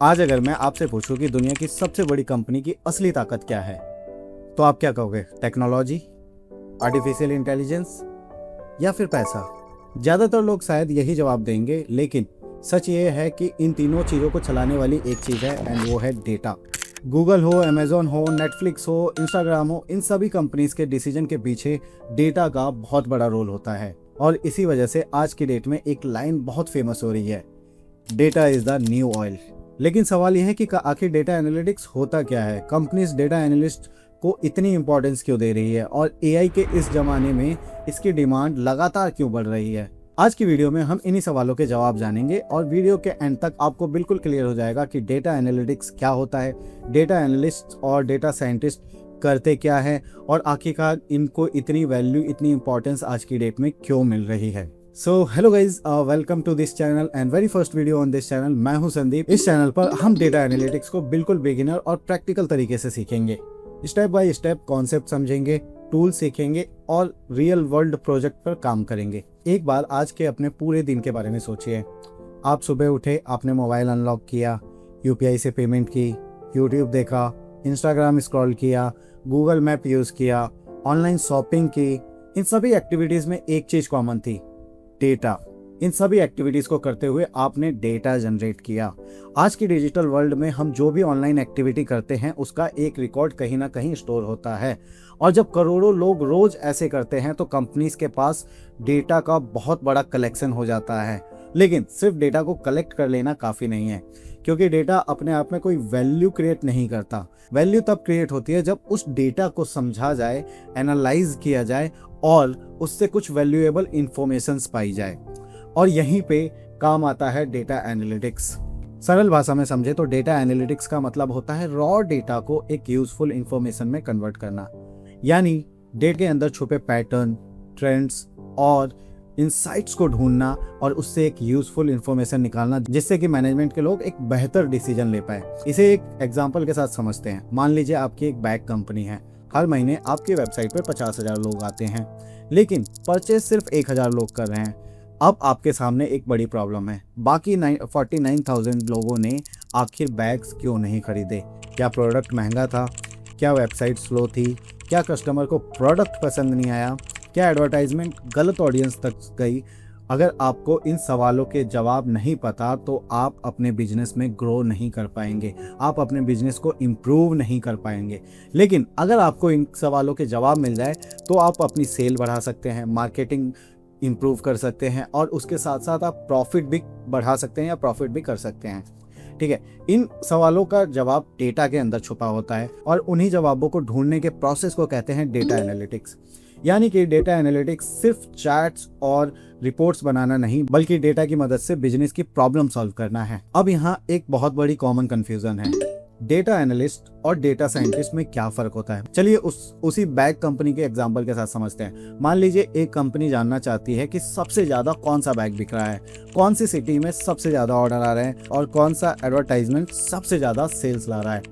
आज अगर मैं आपसे पूछूं कि दुनिया की सबसे बड़ी कंपनी की असली ताकत क्या है, तो आप क्या कहोगे? टेक्नोलॉजी, आर्टिफिशियल इंटेलिजेंस या फिर पैसा? ज़्यादातर लोग शायद यही जवाब देंगे, लेकिन सच ये है कि इन तीनों चीज़ों को चलाने वाली एक चीज़ है एंड वो है डेटा। गूगल हो, अमेजोन हो, नेटफ्लिक्स हो, इंस्टाग्राम हो, इन सभी कंपनीज के डिसीजन के पीछे डेटा का बहुत बड़ा रोल होता है। और इसी वजह से आज की डेट में एक लाइन बहुत फेमस हो रही है, data is the new oil. लेकिन सवाल यह है कि आखिर डेटा एनालिटिक्स होता क्या है, कंपनीज डेटा एनालिस्ट को इतनी इंपॉर्टेंस क्यों दे रही है और एआई के इस जमाने में इसकी डिमांड लगातार क्यों बढ़ रही है। आज की वीडियो में हम इन्हीं सवालों के जवाब जानेंगे और वीडियो के एंड तक आपको बिल्कुल क्लियर हो जाएगा कि डेटा एनालिटिक्स क्या होता है, डेटा एनालिस्ट और डेटा साइंटिस्ट करते क्या है और आखिरकार इनको इतनी वैल्यू, इतनी इंपॉर्टेंस आज की डेट में क्यों मिल रही है। So hello guys, welcome to this channel and very first video on this channel. मैं हूं संदीप। इस चैनल पर हम डेटा एनालिटिक्स को बिल्कुल बिगिनर और प्रैक्टिकल तरीके से सीखेंगे। स्टेप बाय स्टेप कॉन्सेप्ट समझेंगे, टूल सीखेंगे और रियल वर्ल्ड प्रोजेक्ट पर काम करेंगे। एक बार आज के अपने पूरे दिन के बारे में सोचिए। आप सुबह उठे, आपने मोबाइल अनलॉक किया, यूपीआई से पेमेंट की, यूट्यूब देखा, इंस्टाग्राम स्क्रॉल किया, गूगल मैप यूज़ किया, ऑनलाइन शॉपिंग की। इन सभी एक्टिविटीज़ में एक चीज़ कॉमन थी, डेटा। इन सभी एक्टिविटीज़ को करते हुए आपने डेटा जनरेट किया। आज की डिजिटल वर्ल्ड में हम जो भी ऑनलाइन एक्टिविटी करते हैं उसका एक रिकॉर्ड कहीं ना कहीं स्टोर होता है और जब करोड़ों लोग रोज ऐसे करते हैं तो कंपनीज के पास डेटा का बहुत बड़ा कलेक्शन हो जाता है। लेकिन सिर्फ डेटा को कलेक्ट कर लेना काफ़ी नहीं है, क्योंकि डेटा अपने आप में कोई वैल्यू क्रिएट नहीं करता। वैल्यू तब क्रिएट होती है जब उस डेटा को समझा जाए, एनालाइज किया जाए और उससे कुछ वैल्यूएबल इंफॉर्मेशंस पाई जाए। और यहीं पे काम आता है डेटा एनालिटिक्स। सरल भाषा में समझे तो डेटा एनालिटिक्स का मतलब होता है रॉ डेटा को एक यूजफुल इंफॉर्मेशन में कन्वर्ट करना, यानी डेटा के अंदर छुपे पैटर्न, ट्रेंड्स और इंसाइट्स को ढूंढना और उससे एक यूजफुल इंफॉर्मेशन निकालना, जिससे कि मैनेजमेंट के लोग एक बेहतर डिसीजन ले पाए। इसे एक एग्जांपल के साथ समझते हैं। मान लीजिए आपकी एक बैग कंपनी है। हर महीने आपकी वेबसाइट पर 50,000 लोग आते हैं, लेकिन परचेज सिर्फ 1,000 लोग कर रहे हैं। अब आपके सामने एक बड़ी प्रॉब्लम है, बाकी 49,000 लोगों ने आखिर बैग्स क्यों नहीं खरीदे? क्या प्रोडक्ट महंगा था? क्या वेबसाइट स्लो थी? क्या कस्टमर को प्रोडक्ट पसंद नहीं आया? क्या एडवर्टाइजमेंट गलत ऑडियंस तक गई? अगर आपको इन सवालों के जवाब नहीं पता तो आप अपने बिजनेस में ग्रो नहीं कर पाएंगे, आप अपने बिजनेस को इम्प्रूव नहीं कर पाएंगे। लेकिन अगर आपको इन सवालों के जवाब मिल जाए तो आप अपनी सेल बढ़ा सकते हैं, मार्केटिंग इम्प्रूव कर सकते हैं और उसके साथ साथ आप प्रॉफिट भी बढ़ा सकते हैं या प्रॉफिट भी कर सकते हैं। ठीक है, इन सवालों का जवाब डेटा के अंदर छुपा होता है और उन्हीं जवाबों को ढूंढने के प्रोसेस को कहते हैं डेटा एनालिटिक्स। यानी कि डेटा एनालिटिक्स सिर्फ चैट्स और रिपोर्ट्स बनाना नहीं, बल्कि डेटा की मदद से बिजनेस की प्रॉब्लम सॉल्व करना है। अब यहाँ एक बहुत बड़ी कॉमन कंफ्यूजन है, डेटा एनालिस्ट और डेटा साइंटिस्ट में क्या फर्क होता है। चलिए उसी बैग कंपनी के एग्जांपल के साथ समझते हैं। मान लीजिए एक कंपनी जानना चाहती है कि सबसे ज्यादा कौन सा बैग बिक रहा है, कौन सी सिटी में सबसे ज्यादा ऑर्डर आ रहे हैं और कौन सा एडवर्टाइजमेंट सबसे ज्यादा सेल्स ला रहा है,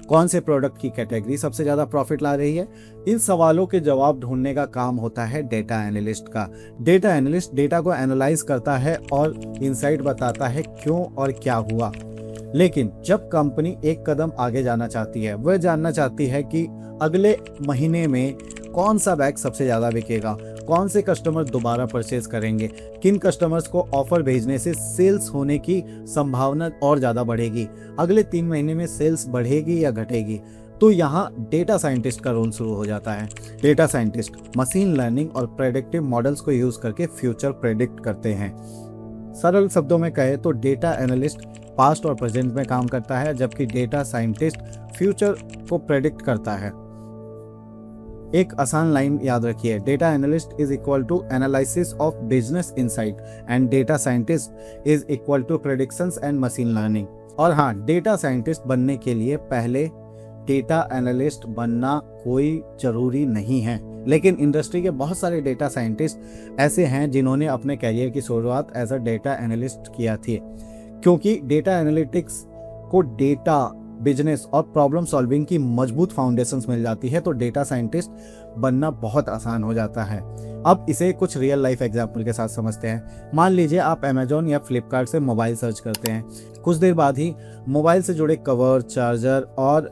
कौन से प्रोडक्ट की कैटेगरी सबसे ज्यादा प्रॉफिट ला रही है। इन सवालों के जवाब ढूंढने का काम होता है डेटा एनालिस्ट का। डेटा एनालिस्ट डेटा को एनालाइज करता है और इंसाइट बताता है क्यों और क्या हुआ। लेकिन जब कंपनी एक कदम आगे जाना चाहती है, वह जानना चाहती है कि अगले महीने में कौन सा बैग सबसे ज़्यादा बिकेगा, कौन से कस्टमर दोबारा परचेज करेंगे, किन कस्टमर्स को ऑफर भेजने से सेल्स होने की संभावना और ज़्यादा बढ़ेगी, अगले 3 महीने में सेल्स बढ़ेगी या घटेगी। तो यहाँ डेटा साइंटिस्ट का रोल शुरू हो जाता है। डेटा साइंटिस्ट मशीन लर्निंग और प्रेडिक्टिव मॉडल्स को यूज़ करके फ्यूचर प्रेडिक्ट करते हैं। सरल शब्दों में कहे तो डेटा एनालिस्ट पास्ट और प्रेजेंट में काम करता है, जबकि डेटा साइंटिस्ट फ्यूचर को प्रेडिक्ट करता है। एक आसान लाइन याद रखिए, data analyst is equal to analysis of business insight and data scientist is equal to predictions and machine learning. और हाँ, डेटा साइंटिस्ट बनने के लिए पहले डेटा एनालिस्ट बनना कोई जरूरी नहीं है, लेकिन इंडस्ट्री के बहुत सारे डेटा साइंटिस्ट ऐसे हैं जिन्होंने अपने करियर की शुरुआत एज अ डेटा एनालिस्ट किया थी। क्योंकि डेटा एनालिटिक्स को डेटा, बिजनेस और प्रॉब्लम सॉल्विंग की मजबूत फाउंडेशंस मिल जाती है, तो डेटा साइंटिस्ट बनना बहुत आसान हो जाता है। अब इसे कुछ रियल लाइफ एग्जाम्पल के साथ समझते हैं। मान लीजिए आप अमेजोन या फ्लिपकार्ट से मोबाइल सर्च करते हैं, कुछ देर बाद ही मोबाइल से जुड़े कवर, चार्जर और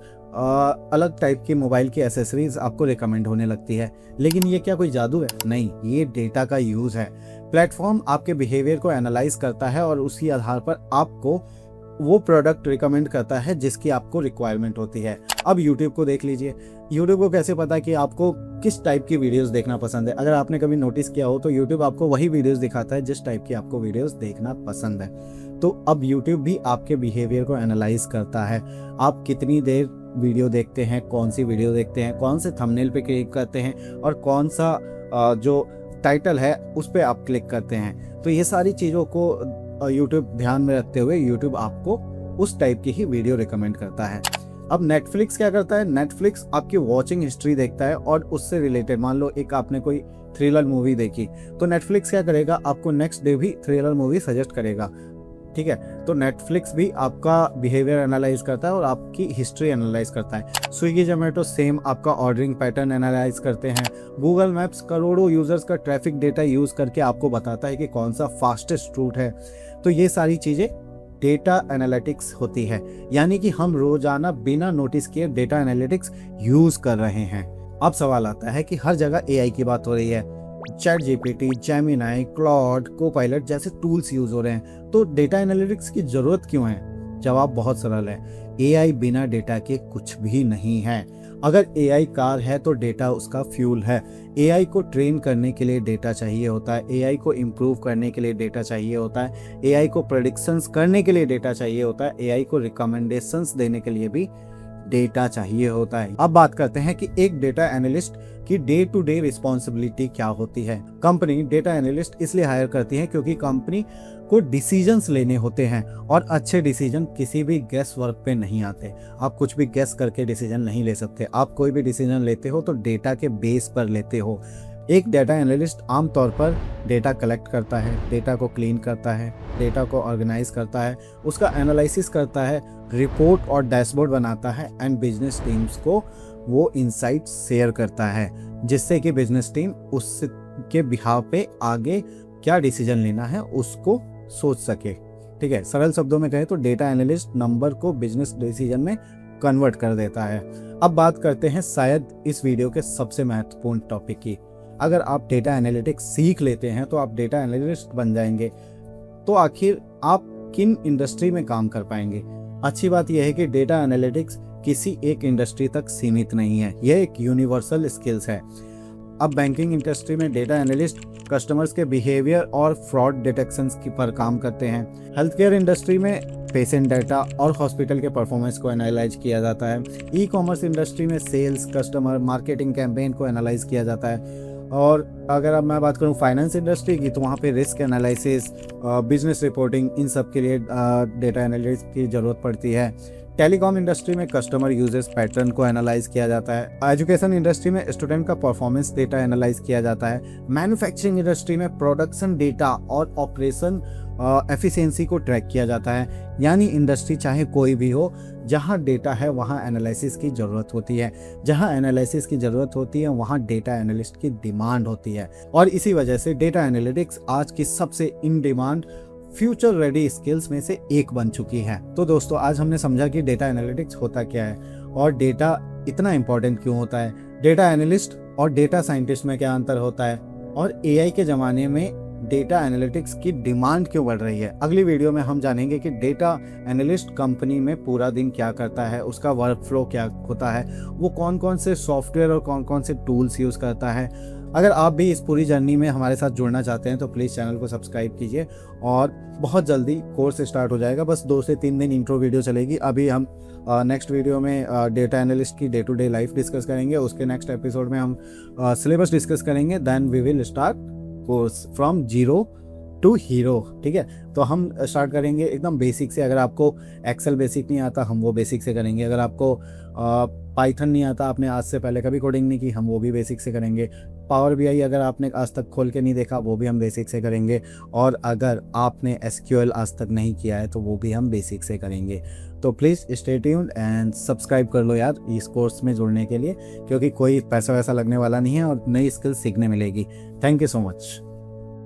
अलग टाइप की मोबाइल की एसेसरीज आपको रिकमेंड होने लगती है। लेकिन ये क्या कोई जादू है? नहीं, ये डेटा का यूज़ है। प्लेटफॉर्म आपके बिहेवियर को एनालाइज करता है और उसी आधार पर आपको वो प्रोडक्ट रिकमेंड करता है जिसकी आपको रिक्वायरमेंट होती है। अब यूट्यूब को देख लीजिए, यूट्यूब को कैसे पता कि आपको किस टाइप की वीडियोस देखना पसंद है? अगर आपने कभी नोटिस किया हो तो यूट्यूब आपको वही वीडियोस दिखाता है जिस टाइप की आपको वीडियोस देखना पसंद है। तो अब यूट्यूब भी आपके बिहेवियर को एनालाइज करता है। आप कितनी देर वीडियो देखते हैं, कौन सी वीडियो देखते हैं, कौन से थंबनेल पे क्लिक करते हैं और कौन सा जो टाइटल है उस पर आप क्लिक करते हैं। तो ये सारी चीज़ों को यूट्यूब ध्यान में रखते हुए यूट्यूब आपको उस टाइप की ही वीडियो रिकमेंड करता है। अब नेटफ्लिक्स क्या करता है? नेटफ्लिक्स आपकी वॉचिंग हिस्ट्री देखता है और उससे रिलेटेड, मान लो एक आपने कोई थ्रिलर मूवी देखी तो नेटफ्लिक्स क्या करेगा? आपको नेक्स्ट डे भी थ्रिलर मूवी सजेस्ट करेगा। ठीक है, तो नेटफ्लिक्स भी आपका बिहेवियर एनालाइज करता है और आपकी हिस्ट्री एनालाइज करता है। स्विगी, जोमेटो सेम आपका ऑर्डरिंग पैटर्न एनालाइज करते हैं। गूगल मैप्स करोड़ों यूजर्स का ट्रैफिक डेटा यूज करके आपको बताता है कि कौन सा फास्टेस्ट रूट है। तो ये सारी चीजें डेटा एनालिटिक्स होती है, यानी कि हम रोजाना बिना नोटिस किए डेटा एनालिटिक्स यूज कर रहे हैं। अब सवाल आता है कि हर जगह एआई की बात हो रही है, chat GPT, Gemini, Claude, Copilot जैसे टूल्स यूज हो रहे हैं, तो डेटा एनालिटिक्स की जरूरत क्यों है? जवाब बहुत सरल है, एआई बिना डेटा के कुछ भी नहीं है। अगर एआई कार है तो डेटा उसका फ्यूल है। एआई को ट्रेन करने के लिए डेटा चाहिए होता है, एआई को इम्प्रूव करने के लिए डेटा चाहिए होता है, एआई को प्रेडिक्शंस करने के लिए डेटा चाहिए होता है, एआई को रिकमेंडेशंस देने के लिए भी डेटा चाहिए होता है। अब बात करते हैं कि एक डेटा एनालिस्ट की डे टू डे रिस्पॉन्सिबिलिटी क्या होती है। कंपनी डेटा एनालिस्ट इसलिए हायर करती है क्योंकि कंपनी को डिसीजंस लेने होते हैं और अच्छे डिसीजन किसी भी गेस वर्क पे नहीं आते। आप कुछ भी गेस करके डिसीजन नहीं ले सकते। आप कोई भी डिसीजन लेते हो तो डेटा के बेस पर लेते हो। एक डेटा एनालिस्ट आमतौर पर डेटा कलेक्ट करता है, डेटा को क्लीन करता है, डेटा को ऑर्गेनाइज करता है, उसका एनालिसिस करता है, रिपोर्ट और डैशबोर्ड बनाता है एंड बिजनेस टीम्स को वो इनसाइट्स शेयर करता है, जिससे कि बिजनेस टीम उसके बिहाव पे आगे क्या डिसीजन लेना है उसको सोच सके। ठीक है, सरल शब्दों में कहें तो डेटा एनालिस्ट नंबर को बिजनेस डिसीजन में कन्वर्ट कर देता है। अब बात करते हैं शायद इस वीडियो के सबसे महत्वपूर्ण टॉपिक की। अगर आप डेटा एनालिटिक्स सीख लेते हैं तो आप डेटा एनालिस्ट बन जाएंगे, तो आखिर आप किन इंडस्ट्री में काम कर पाएंगे? अच्छी बात यह है कि डेटा एनालिटिक्स किसी एक इंडस्ट्री तक सीमित नहीं है, यह एक यूनिवर्सल स्किल्स है। अब बैंकिंग इंडस्ट्री में डेटा एनालिस्ट कस्टमर्स के बिहेवियर और फ्रॉड डिटेक्शंस की पर काम करते हैं। हेल्थ केयर इंडस्ट्री में पेशेंट डाटा और हॉस्पिटल के परफॉर्मेंस को एनालाइज किया जाता है। ई कॉमर्स इंडस्ट्री में सेल्स, कस्टमर, मार्केटिंग कैंपेन को एनालाइज किया जाता है। और अगर अब मैं बात करूं फाइनेंस इंडस्ट्री की, तो वहाँ पे रिस्क एनालिसिस, बिजनेस रिपोर्टिंग, इन सब के लिए डेटा एनालिटिक्स की ज़रूरत पड़ती है। टेलीकॉम इंडस्ट्री में कस्टमर यूजेस पैटर्न को एनालाइज किया जाता है। एजुकेशन इंडस्ट्री में स्टूडेंट का परफॉर्मेंस डेटा एनालाइज किया जाता है। मैन्युफैक्चरिंग इंडस्ट्री में प्रोडक्शन डेटा और ऑपरेशन एफिशिएंसी को ट्रैक किया जाता है। यानी इंडस्ट्री चाहे कोई भी हो, जहां डेटा है वहां एनालिसिस की ज़रूरत होती है। जहां एनालिसिस की ज़रूरत होती है वहां डेटा एनालिस्ट की डिमांड होती है। और इसी वजह से डेटा एनालिटिक्स आज की सबसे in demand future ready skills में से एक बन चुकी है। तो दोस्तों, आज हमने समझा कि डेटा एनालिटिक्स होता क्या है और डेटा इतना इंपॉर्टेंट क्यों होता है, डेटा एनालिस्ट और डेटा साइंटिस्ट में क्या अंतर होता है, और एआई के ज़माने में डेटा एनालिटिक्स की डिमांड क्यों बढ़ रही है। अगली वीडियो में हम जानेंगे कि डेटा एनालिस्ट कंपनी में पूरा दिन क्या करता है, उसका वर्क फ्लो क्या होता है, वो कौन कौन से सॉफ्टवेयर और कौन कौन से टूल्स यूज़ करता है। अगर आप भी इस पूरी जर्नी में हमारे साथ जुड़ना चाहते हैं तो प्लीज़ चैनल को सब्सक्राइब कीजिए। और बहुत जल्दी कोर्स स्टार्ट हो जाएगा, बस 2 से 3 दिन इंट्रो वीडियो चलेगी। अभी हम नेक्स्ट वीडियो में डेटा एनालिस्ट की day to day life discuss करेंगे। उसके नेक्स्ट एपिसोड में हम सिलेबस डिस्कस करेंगे। Then we will start course from zero to hero. ठीक है, तो हम स्टार्ट करेंगे एकदम बेसिक से। अगर आपको एक्सेल बेसिक नहीं आता, हम वो बेसिक से करेंगे। अगर आपको पाइथन नहीं आता, आपने आज से पहले कभी कोडिंग नहीं की, हम वो भी बेसिक से करेंगे। पावर बीआई अगर आपने आज तक खोल के नहीं देखा वो भी हम बेसिक से करेंगे, और अगर आपने एसक्यूएल आज तक नहीं किया है तो वो भी हम बेसिक से करेंगे। तो please stay tuned and subscribe कर लो यार इस कोर्स में जुड़ने के लिए, क्योंकि कोई पैसा वैसा लगने वाला नहीं है और नई स्किल सीखने मिलेगी। Thank you so much.